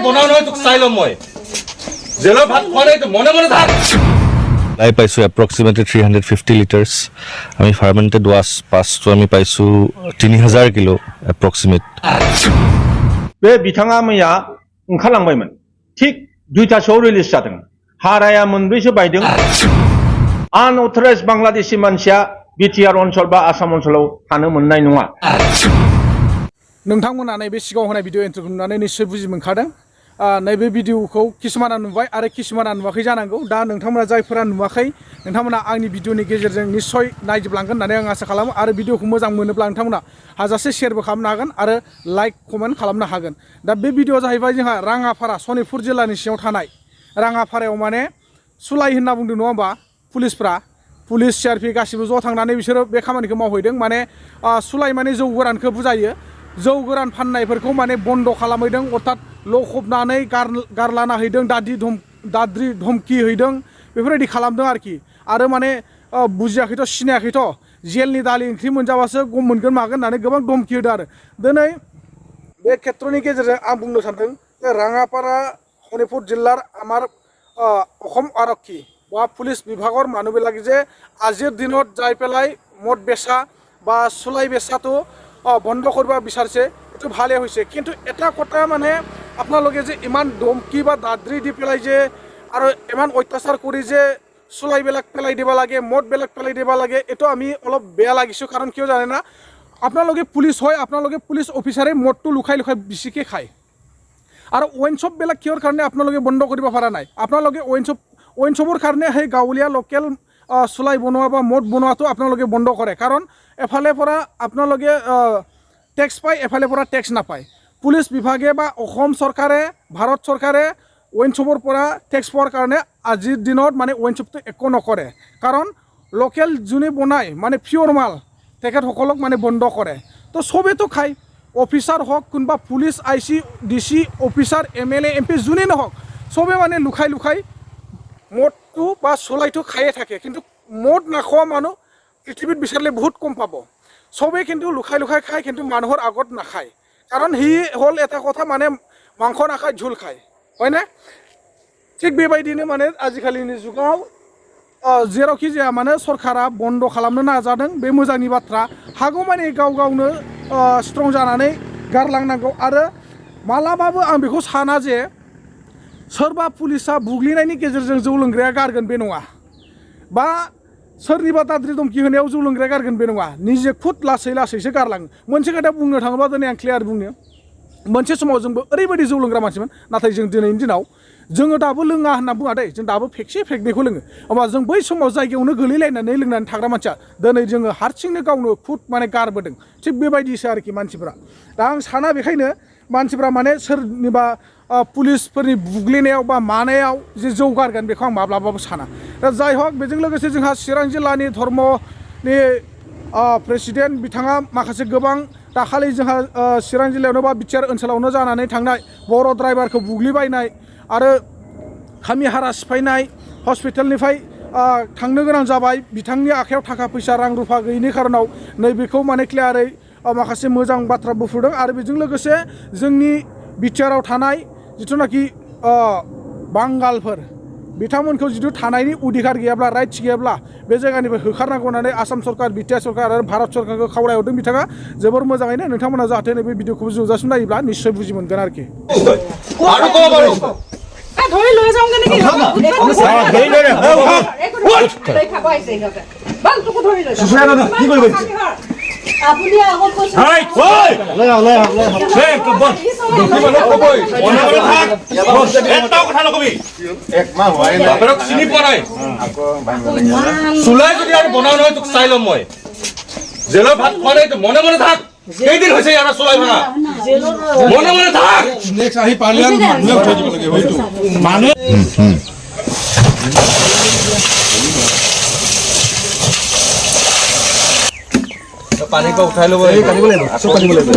বনাও নহয় তোক চাই ল'ম মই জেলৰ ভাত খোৱা নাই মনে মনে থাক I পাইছোঁ approximately 350 liters আমি ফাৰ্মেণ্টেড ৱাছ পাছটো আমি পাইছোঁ 3000 কিলো approximate बे बिथाङा मैया ओंखारलांबायमोन थिग 2टासोआव रिलिज जादों हाराया मोनब्रैसो बायदों आनअथराइज बांलादेशी मानसिया बिटिआर ओनसोल बा आसाम ओनसोलाव थानो मोननाय नङा नोंथांमोना नैबे सिगाङाव होनाय भिडिअ एन्ट्रिखौ नुनानै निश्चय बुजि मोनखादों नैबे भिडिअखौ किसुमाना नुबाय आरो किसुमाना नुवाखै जानांगौ दा नोंथांमोना जायफोरा नुवाखै नोंथांमोना आंनि भिडिअनि गेजेरजों निश्चय नायजोबलांगोन होननानै आं आसा खालामो आरो भिडिअखौ मोजां मोनोब्ला नोंथांमोना हाजासे शेयारबो खालामनो हागोन आरो लाइक कमेन्ट खालामनो हागोन दा बे भिडिअआ जाहैबाय जोंहा राङापारा सनितपुर जिल्लानि सिङाव थानाय राङापारायाव माने सुलाइ होनना बुंदों नङा होमबा पुलिसफ्रा पुलिस सिआरपि गासिबो ज' थांनानै बिसोरो बे खामानिखौ मावहैदों माने सुलाइ माने जौ गोरानखौ बुजायो जौ गोरान फाननायफोरखौ माने बन्द खालामहैदों अर्थात लखबनानै गारलाना हैदों दाद्रि धमकी हैदों बेफोरबायदि खालामदों आरोखि आरो माने बुजियाखैथ' सिनायाखैथ' जेलनि दालि ओंख्रि मोनजाबासो गम मोनगोन मागोन होननानै गोबां धमकी होदों आरो दिनै बे खेत्रनि गेजेरजों आं बुंनो सानदों जे राङापारा शनितपुर जिल्लार आमार অসম আৰক্ষী বা পুলিচ বিভাগৰ মানুহবিলাকে যে আজিৰ দিনত যাই পেলাই মদ বেচা বা চুলাই বেচাটো বন্ধ কৰিব বিচাৰিছে এইটো ভালে হৈছে কিন্তু এটা কথা মানে আপোনালোকে যে ইমান ধমকি বা দাদ্ৰি দি পেলাই যে আৰু ইমান অত্যাচাৰ কৰি যে চুলাইবিলাক পেলাই দিব লাগে মদবিলাক পেলাই দিব লাগে এইটো আমি অলপ বেয়া লাগিছোঁ কাৰণ কিয় জানে না আপোনালোকে পুলিচ হয় আপোনালোকে পুলিচ অফিচাৰে মদটো লুকাই লুকাই বেছিকৈ খায় আৰু ওৱাইন শ্বপবিলাক কিহৰ কাৰণে আপোনালোকে বন্ধ কৰিব পৰা নাই আপোনালোকে ওৱাইন শ্বপৰ কাৰণে সেই গাঁৱলীয়া লোকেল চুলাই বনোৱা বা মদ বনোৱাটো আপোনালোকে বন্ধ কৰে কাৰণ এফালে পৰা আপোনালোকে টেক্স পায় এফালে পৰা টেক্স নাপায় পুলিচ বিভাগে বা অসম চৰকাৰে ভাৰত চৰকাৰে ওৱাইন শ্বপৰ পৰা টেক্স পোৱাৰ কাৰণে আজিৰ দিনত মানে ওৱাইন শ্বপটো একো নকৰে কাৰণ লোকেল যোনে বনায় মানে পিয়ৰ মাল তেখেতসকলক মানে বন্ধ কৰে তো চবেইতো খায় অফিচাৰ হওক কোনোবা police I C D C officer MLA MP যোনেই নহওক চবে মানে লুকাই লুকাই মদটো বা চুলাইটো খায়ে থাকে কিন্তু মদ নাখোৱা মানুহ পৃথিৱীত বিচাৰিলে বহুত কম পাব চবেই কিন্তু লুকাই লুকাই খায় কিন্তু মানুহৰ আগত নাখায় কাৰণ সি হ'ল এটা কথা মানে মাংস নাখায় ঝোল খায় হয়নে ঠিক बेबायदिनो माने आजिखालिनि जुगाव जेरावखि जाया माने सरकारा बन्द खालामनो नाजादों बे मोजांनि बाथ्रा हागौ माने गाव गावनो स्ट्रं जानानै गारलांनांगौ आरो मालाबाबो आं बेखौ साना जे सोरबा पुलिसा बुग्लिनायनि गेजेरजों जौ लोंग्राया गारगोन बे नङा बा सोरनिबा दाद्रि धमकी होनायाव जौ लोंग्राया गारगोन बे नङा निजे खुद लासै लासैसो गारलाङो मोनसे खोथा बुंनो थाङोबा दिनै आं क्लियार बुंनो मोनसे समाव जोंबो ओरैबायदि जौ लोंग्रा मानसिमोन नाथाय जों दिनैनि दिनाव जोङो दाबो लोङा होनना बुङा दे जों दाबो फेगसे फेगनैखौ लोङो होमबा जों बै समाव जायगायावनो गोलैलायनानै लोंनानै थाग्रा मानसिया दिनै जोङो हारसिंनो गावनो खुद माने गारबोदों थिग बेबायदिसो आरोखि मानसिफ्रा दा आं साना बेखायनो मानसिफ्रा माने सोरनिबा पुलिसफोरनि बुग्लिनायाव बा मानायाव जे जौ गारगोन बेखौ आं माब्लाबाबो साना दा जाय हक बेजों लोगोसे जोंहा चिरां जिल्लानि धर्मनि प्रेसिडेन्ट बिथाङा माखासे गोबां दाखालि जोंहा चिरां जिल्लायावनो बा बिटिआर ओनसोलावनो जानानै थांनाय बर' ड्राइभारखौ बुग्लिबायनाय आरो खामिहारा सिफायनाय हस्पिटालनिफ्राय थांनो गोनां जाबाय बिथांनि आखायाव थाखा फैसा रां रुफा गैयिनि खारनाव नैबेखौ माने क्लियारै माखासे मोजां बाथ्रा बुंफुरदों आरो बेजों लोगोसे जोंनि बिटिआराव थानाय जिथुनाखि बांगालफोर बिथांमोनखौ जिथु थानायनि अधिकार गैयाब्ला राइट्स गैयाब्ला बे जायगानिफ्राय होखारनांगौ होननानै आसाम सरकार बिटिआर सरकार आरो भारत सरकारखौ खावलायहरदों बिथाङा जोबोर मोजाङैनो नोंथांमोना जाहाथे नैबे भिडिअखौ जोबजासिम नायोब्ला निश्चय बुजि मोनगोन आरोखि ধৰি লৈ যাওঁগে নেকি আপুনি আগত কৈছে চুলাই যদি আৰু বনাও নহয় তোক চাই ল'ম মই জেলৰ ভাত খোৱা নাই মনে মনে থাক কেইদিন হৈছে ইয়াৰ চুলাই ভাঙা মনে মনে থাক নেক্সট আহি পালে আৰু মানুহে উঠাই দিব লাগে হয়তো মানুহ পানী পৰা উঠাই ল'ব কাটিব লাগিব আছো কাটিব লাগিব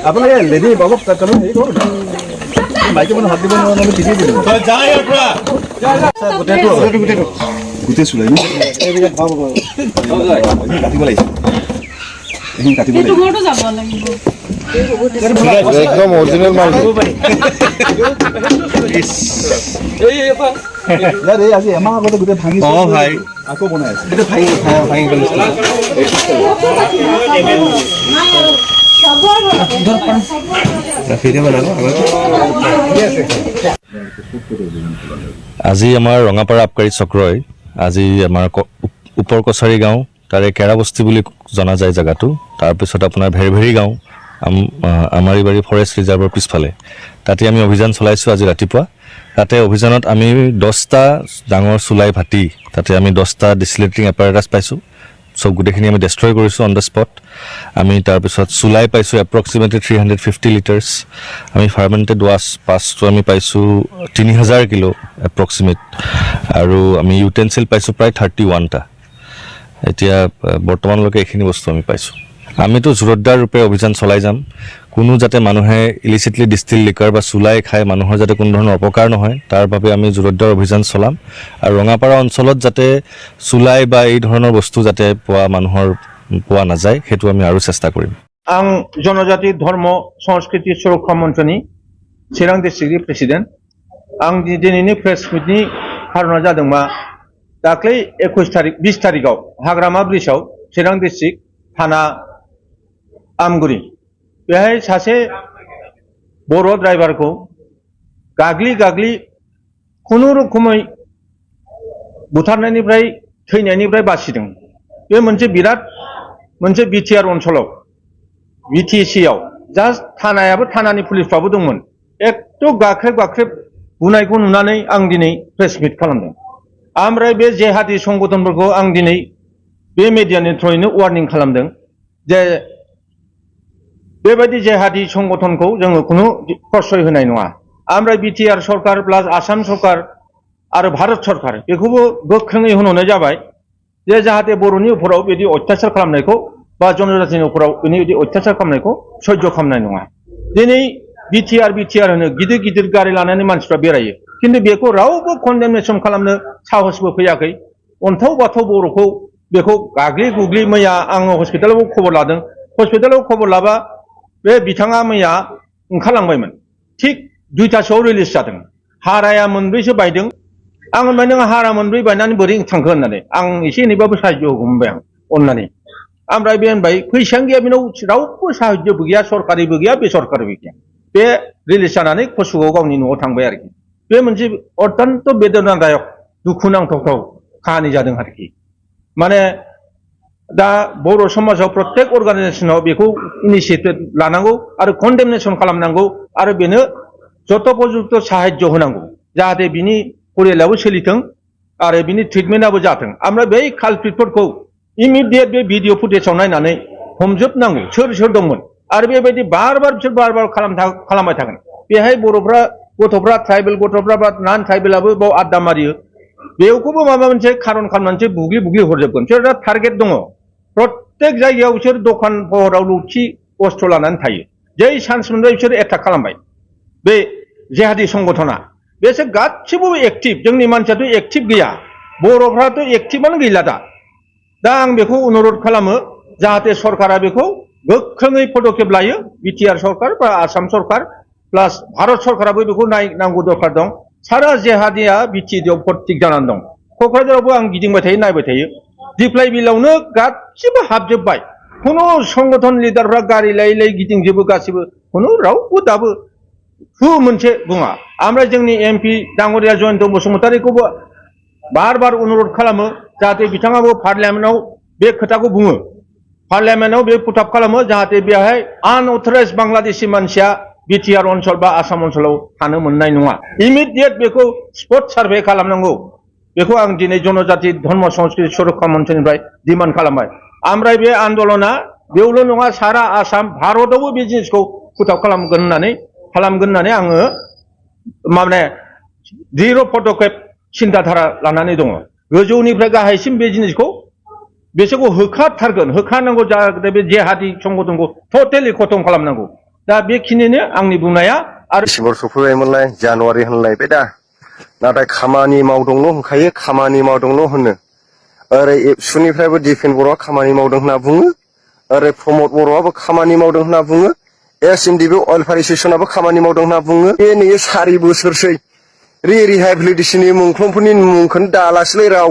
আপোনালোকে লেডি বাবুক মাইকে মানুহ হাত দিব নোৱাৰো আমি পিটিয়ে দিলোঁ গোটেই চুলাই কাটিব লাগিব এইখিনি কাটিব লাগিব একদম অরিজিনাল মাল অ ভাই আজি আমাৰ ৰঙাপাৰা আবকাৰী চক্ৰই আজি আমাৰ ওপৰ কছাৰী গাঁও তাৰে কেৰাবস্তি বুলি জনা যায় জেগাটো তাৰপিছত আপোনাৰ ভেৰভেৰী গাঁও আমাৰিবাৰী ফৰেষ্ট ৰিজাৰ্ভৰ পিছফালে তাতে আমি অভিযান চলাইছোঁ আজি ৰাতিপুৱা তাতে অভিযানত আমি 10টা ডাঙৰ চুলাই ভাটি তাতে আমি 10টা ডিচিলেটিং এপাৰেটাছ পাইছোঁ সব গোটেইখিনি আমি ডেষ্ট্ৰয় কৰিছোঁ অন দ্য স্পট আমি তাৰপিছত চুলাই পাইছোঁ এপ্ৰক্সিমেটলি 350 লিটাৰ্ছ আমি ফাৰ্মেণ্টেড ৱাছ পাছটো আমি পাইছোঁ 3000 কিলো এপ্ৰক্সিমেট আৰু আমি ইউটেনচিল পাইছোঁ প্ৰায় 31টা এতিয়া বৰ্তমানলৈকে এইখিনি বস্তু আমি পাইছোঁ আমিতো জোৰদাৰ ৰূপে অভিযান চলাই যাম কোনো যাতে মানুহে ইলিচিটলি ডিষ্টিল লিকাৰ বা চুলাই খাই মানুহৰ যাতে কোনো ধৰণৰ অপকাৰ নহয় তাৰ বাবে আমি জোৰদাৰ অভিযান চলাম আৰু ৰঙাপাৰা অঞ্চলত যাতে চুলাই বা এই ধৰণৰ বস্তু যাতে মানুহৰ পোৱা নাযায় সেইটো আমি আৰু চেষ্টা কৰিম आं जनजाति धर्म संस्कृति सुरक्षा मन्चनि चिरां डिस्ट्रिक्टनि प्रेसिडेन्ट आं दिनैनि प्रेस मिटनि खारना जादों मा दाख्लै 20 तारिखआव हाग्रामा ब्रिजआव चिरां डिस्ट्रिक्ट थाना आमगुरि बेहाय सासे बर' ड्राइभारखौ गाग्लि खुनुरुखुमै बुथारनायनिफ्राय थैनायनिफ्राय बासिदों बे मोनसे बिटिआर ओनसोलाव बिटिसिआव जास्ट थानायाबो थानानि पुलिसफ्राबो दंमोन एकदम गाख्रेब बुनायखौ नुनानै आं दिनै प्रेस मिट खालामदों ओमफ्राय बे जेहादी संगठनफोरखौ आं दिनै बे मिडियानि थ्रुयैनो वार्निं खालामदों जे बेबायदि जेहादी संगठनखौ जोङो खुनु प्रश्रय होनाय नङा ओमफ्राय बिटिआर सरकार प्लास आसाम सरकार आरो भारत सरकार बेखौबो गोख्रोङै होनहरनाय जाबाय जे जाहाथे बर'नि उपराव बिदि अत्याचार खालामनायखौ बा जनजातिनि उपराव बिदि अत्याचार खालामनायखौ सह्य खालामनाय नङा दिनै बिटिआर होनो गिदिर गारि लानानै मानसिफ्रा बेरायो खिन्थु बेखौ रावबो कन्डेमनेसन खालामनो साहसबो फैयाखै अन्थाव बाथाव बर'खौ बेखौ गाग्लि मैया आङो हस्पिटालाव खबर लादों हस्पिटालाव खबर लाबा बे बिथाङा मैया ओंखारलांबायमोन थिग 2टासोआव रिलिज जादों हाराया मोनब्रैसो बायदों आं होनबाय नों हारा मोनब्रै बायनानै बोरै थांखो होननानै आं एसे एनैबाबो साहाय्य होगौमोनबाय आं अननानै ओमफ्राय बे होनबाय फैसायानो गैया बेनाव रावबो साहाय्यबो गैया सरकारिबो गैया बेसरकारिबो गैया बे रिलिज जानानै कसुगाव गावनि न'आव थांबाय आरोखि बे मोनसे अत्यन्त बेदनादायक दुखुनांथाव काहानि जादों आरोखि माने दा बर' समाजाव प्रत्येक अर्गानाइजेसनाव बेखौ इनिशियेटिभ लानांगौ आरो कन्डेमनेसन खालामनांगौ आरो बेनो जथ'पजुक्त साहाय्य होनांगौ जाहाथे बिनि परियालाबो सोलिथों आरो बिनि ट्रिटमेन्टआबो जाथों ओमफ्राय बै कालप्रिटफोरखौ इमिडियेट बे भिडिअ फुटेजाव नायनानै हमजोबनांगौ सोर दंमोन आरो बेबायदि बार बार खालामबाय थागोन बेहाय बर'फ्रा गथ'फ्रा ट्राइबेल गथ'फ्रा बा नन ट्राइबेलाबो बाव आड्डा मारियो बेखौबो माबा मोनसे खारन खालामनानैसो बुग्लि हरजोबगोन बिसोर टारगेट दङ प्रत्येक जायगायाव बिसोर दखान सहराव लुथि अस्त्र लानानै थायो जै चान्स मोनबाय बिसोर एटाक खालामबाय बे जेहादी संगठना बेसोर गासिबो एक्टिभ जोंनि मानसियाथ' एक्टिभ गैया बर'फ्राथ' एक्टिभआनो गैला दा आं बेखौ अनुरोध खालामो जाहाथे सरकारा बेखौ गोख्रोङै पदक्षेप लायो बिटिआर सरकार बा आसाम सरकार प्लास भारत सरकाराबो बेखौ नायनांगौ दरकार दं सारा जेहादिया बिटिएडिआव फटिक जानानै दं क'क्राझारावबो आं गिदिंबाय थायो नायबाय थायो दिप्लाय बिलावनो गासिबो हाबजोब्बाय खुनु संगठन लिडारफ्रा गारि लायै गिदिंजोबो गासिबो खुनु रावबो दाबो मोनसे बुङा ओमफ्राय जोंनि एमपि डांगरिया जयन्त बसुमतारीखौबो बार अनुरोध खालामो जाहाथे बिथाङाबो पार्लियामेन्टआव बे खोथाखौ बुङो पार्लियामेन्टआव बे पुटआप खालामो जाहाथे बेहाय आनअथराइज बांलादेशि मानसिया बिटिआर ओनसोल बा आसाम ओनसोलाव थानो मोननाय नङा इमिडियेट बेखौ स्पट सार्भे खालामनांगौ बेखौ आं दिनै जनजाति धर्म संस्कृति सुरक्षा मन्चनिफ्राय डिमान्ड खालामबाय ओमफ्राय बे आन्दलना बेयावल' नङा सारा आसाम भारतआवबो बे जिनिसखौ पुटआप खालामगोन होननानै आङो माने जिर' पदक्षेप सिन्थाधारा लानानै दङ गोजौनिफ्राय गाहायसिम बे जिनिसखौ बिसोरखौ होखारनांगौ जाहाथे बे जेहादी संगठनखौ टटेलि खतम खालामनांगौ दा बेखिनिनो आंनि बुंनाया आरो डिसेम्बर सफैबायमोनलाय जानुवारि होनलायबाय दा नाथाय खामानि मावदोंल' होनखायो खामानि मावदोंल' होनो ओरै एबसुनिफ्रायबो दिपेन बर'आ खामानि मावदों होनना बुङो ओरै प्रमद बर'आबो खामानि मावदों होनना बुङो SMDB अइल भारिसेसनाबो खामानि मावदों होनना बुङो बे नैयो 4 बोसोरसै रिहाबिलिटेसननि मुंख्लंफोरनि मुंखौनो दालासैलाय राव